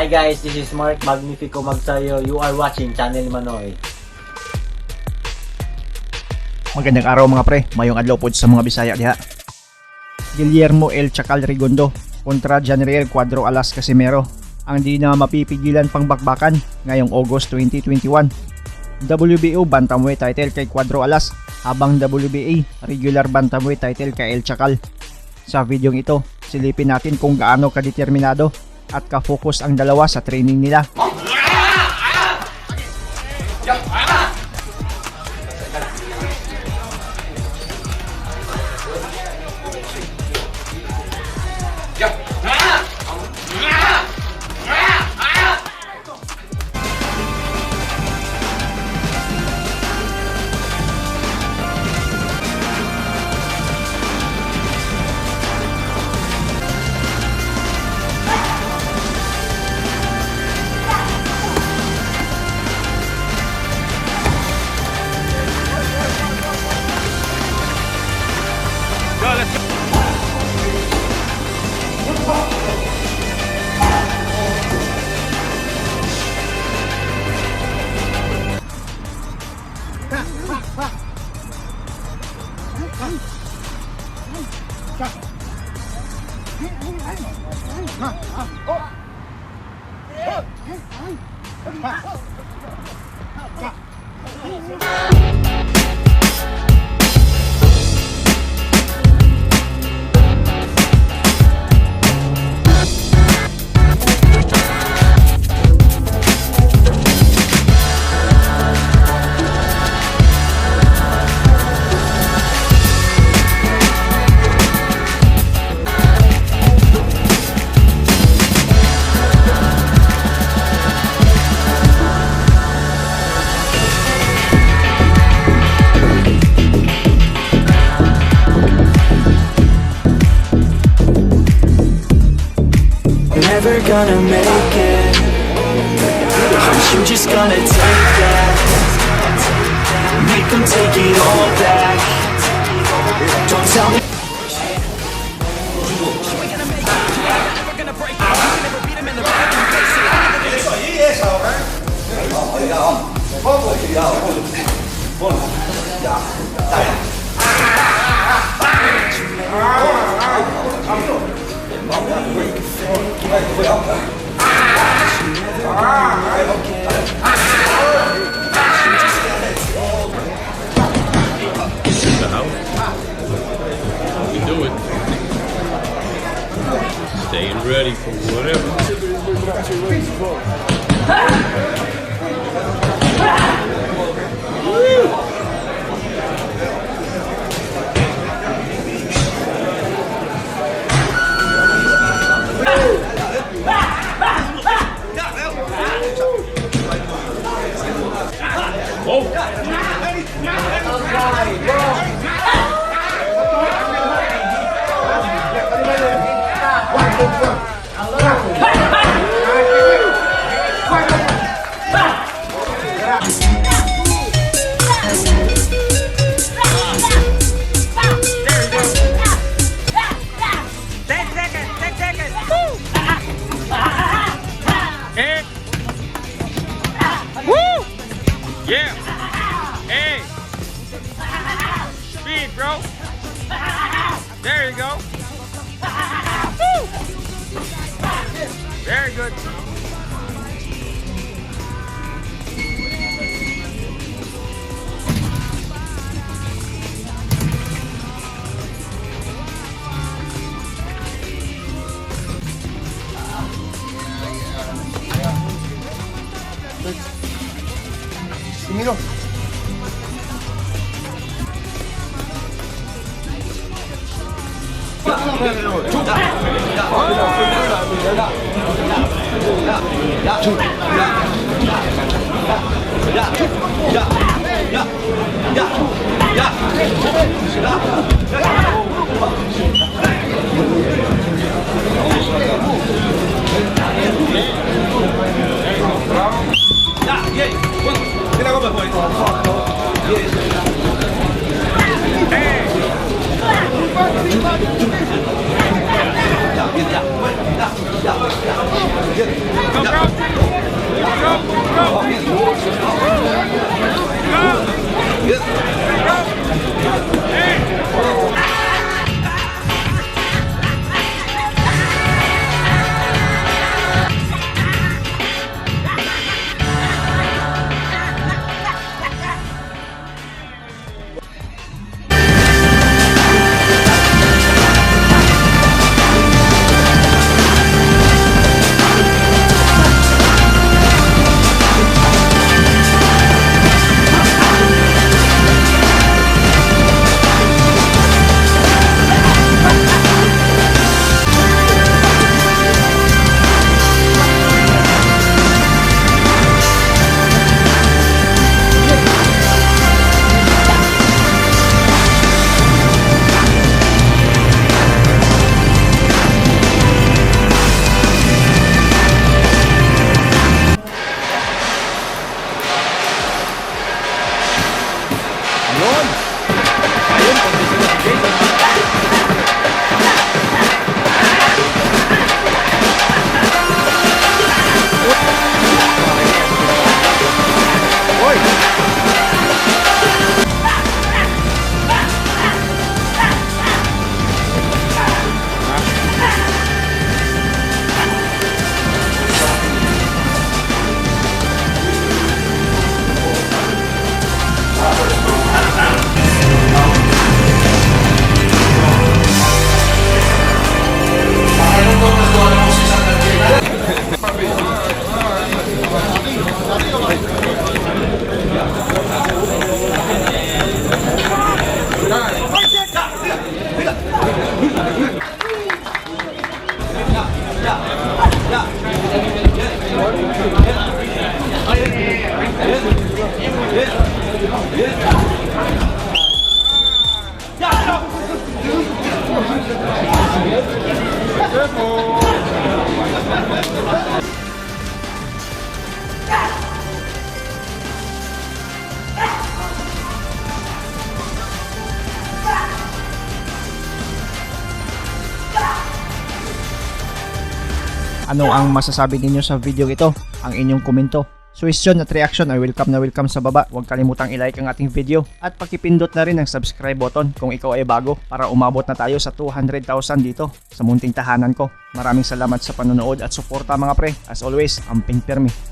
Hi guys, this is Mark Magnifico Magsayo. You are watching Channel Manoy. Magandang araw mga pre, maayong adlaw po sa mga Bisaya diha. Guillermo El Chacal Rigondo kontra General Quadro Alas Casimero ang di na mapipigilan pang bakbakan ngayong August 2021. WBO Bantamweight title kay Quadro Alas habang WBA regular Bantamweight title kay El Chacal. Sa videong ito, silipin natin kung gaano kadeterminado at ka-focus ang dalawa sa training nila. Never gonna make it. Aren't you just gonna take that? Make them take it all back. Don't tell me. Staying ready for whatever. Yeah. Hey. Speed, bro. There you go. Woo. Very good. Miro. Go, bro. Ano ang masasabi ninyo sa video ito? Ang inyong komento, suggestion at reaction ay welcome na welcome sa baba. Huwag kalimutang i-like ang ating video at pakipindot na rin ang subscribe button kung ikaw ay bago para umabot na tayo sa 200,000 dito sa munting tahanan ko. Maraming salamat sa panonood at suporta mga pre. As always, amping pirmi.